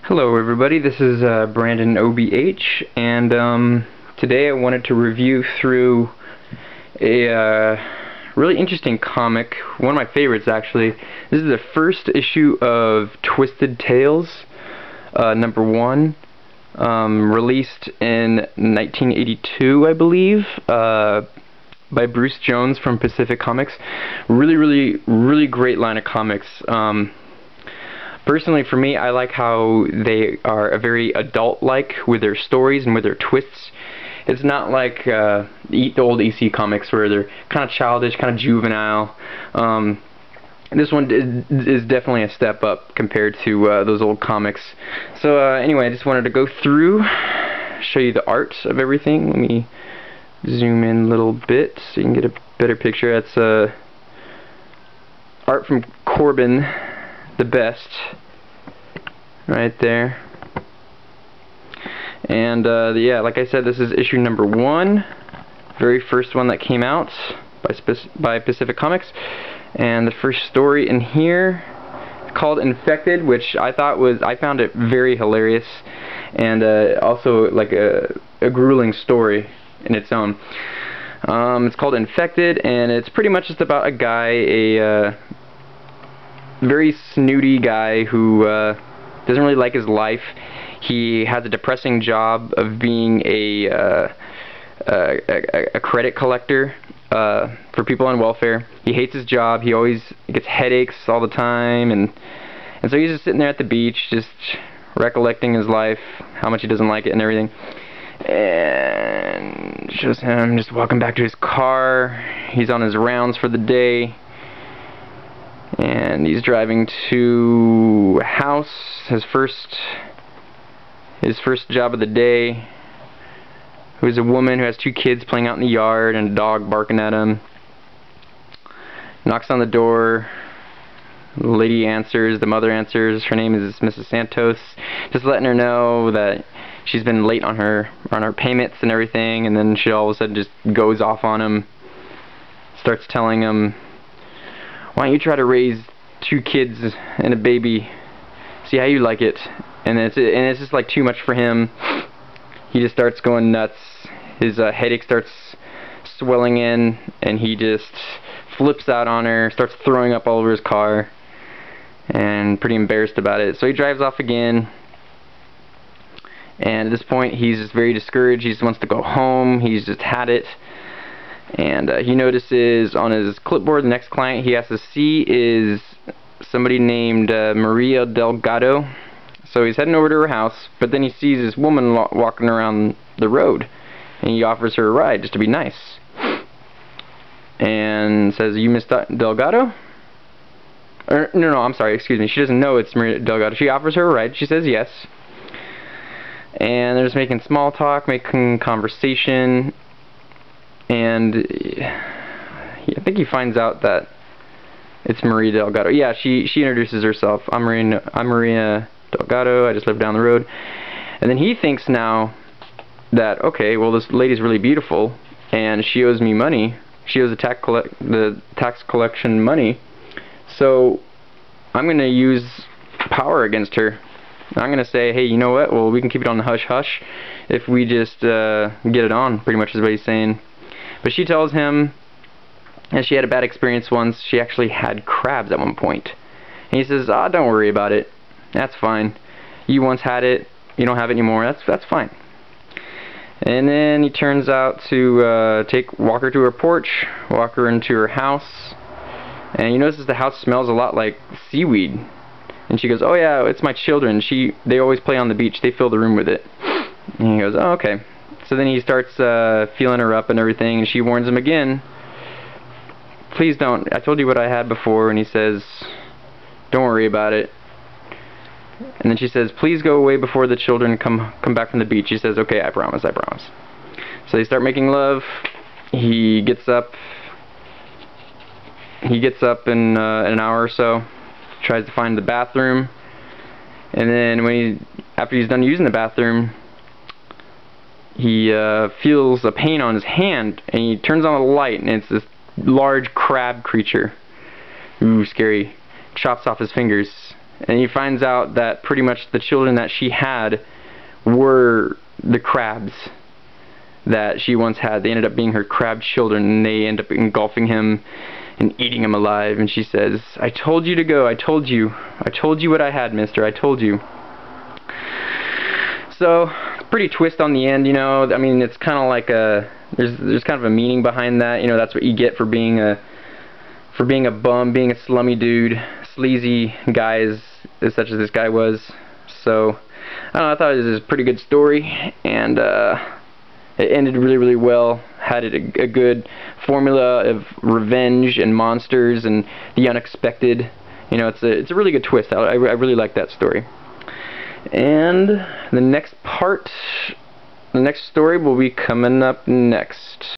Hello everybody, this is Brandon OBH, and today I wanted to review through a really interesting comic, one of my favorites actually. This is the first issue of Twisted Tales, #1, released in 1982, I believe, by Bruce Jones from Pacific Comics. Really great line of comics. Personally, for me, I like how they are very adult-like with their stories and with their twists. It's not like the old EC comics where they're kind of childish, kind of juvenile. This one is definitely a step up compared to those old comics. So anyway, I just wanted to go through, show you the art of everything. Let me zoom in a little bit so you can get a better picture. That's art from Corbin the Best, right there. And yeah, like I said, this is issue #1, very first one that came out by Pacific Comics. And the first story in here is called Infected, which I found it very hilarious, and also like a grueling story in its own. It's called Infected, and it's pretty much just about a guy, a very snooty guy who doesn't really like his life. He has a depressing job of being a credit collector for people on welfare. He hates his job. He always gets headaches all the time, and so he's just sitting there at the beach, just recollecting his life, how much he doesn't like it and everything. And shows him just walking back to his car. He's on his rounds for the day, and he's driving to a house, his first job of the day, who's a woman who has 2 kids playing out in the yard and a dog barking at him. Knocks on the door. The lady answers, the mother answers. Her name is Mrs. Santos, just letting her know that she's been late on her payments and everything, and then she all of a sudden just goes off on him, starts telling him, "Why don't you try to raise 2 kids and a baby, see how you like it?" And it's just like too much for him. He just starts going nuts. His headache starts swelling in, and he just flips out on her, starts throwing up all over his car, and pretty embarrassed about it. So he drives off again, and at this point he's just very discouraged. He just wants to go home. He's just had it. And he notices on his clipboard the next client he has to see is somebody named Maria Delgado. So he's heading over to her house, but then he sees this woman walking around the road, and he offers her a ride just to be nice, and says, "You Miss Delgado?" Or, no, I'm sorry, excuse me. She doesn't know it's Maria Delgado. She offers her a ride. She says yes, and they're just making small talk, making conversation. And I think he finds out that it's Maria Delgado. Yeah, she introduces herself. I'm Maria Delgado. I just live down the road. And then he thinks now that, okay, well, this lady's really beautiful, and she owes me money. She owes the tax collection money. So I'm going to use power against her. I'm going to say, hey, you know what? Well, we can keep it on the hush-hush if we just get it on, pretty much is what he's saying. But she tells him that she had a bad experience once. She actually had crabs at one point. And he says, "Ah, don't worry about it. That's fine. You once had it. You don't have it anymore. That's fine." And then he turns out to walk her to her porch, walk her into her house. And he notices the house smells a lot like seaweed. And she goes, "Oh yeah, it's my children. They always play on the beach. They fill the room with it." And he goes, "Oh, okay." So then he starts feeling her up and everything, and she warns him again, "Please don't. I told you what I had before." And he says, "Don't worry about it." And then she says, "Please go away before the children come back from the beach." He says, "Okay, I promise, I promise." So they start making love. He gets up in an hour or so, tries to find the bathroom, and then after he's done using the bathroom, he feels a pain on his hand, and he turns on the light, and it's this large crab creature. Ooh, scary. Chops off his fingers, and he finds out that pretty much the children that she had were the crabs that she once had. They ended up being her crab children, and they end up engulfing him and eating him alive. And she says, "I told you to go. I told you what I had, mister. I told you." So, pretty twist on the end, you know. I mean, it's kind of like a there's kind of a meaning behind that. You know, that's what you get for being a bum, being a slummy dude, sleazy guy as such as this guy was. So, I don't know, I thought it was a pretty good story, and it ended really, really well. Had a good formula of revenge and monsters and the unexpected. You know, it's a really good twist. I really like that story. And the next story will be coming up next.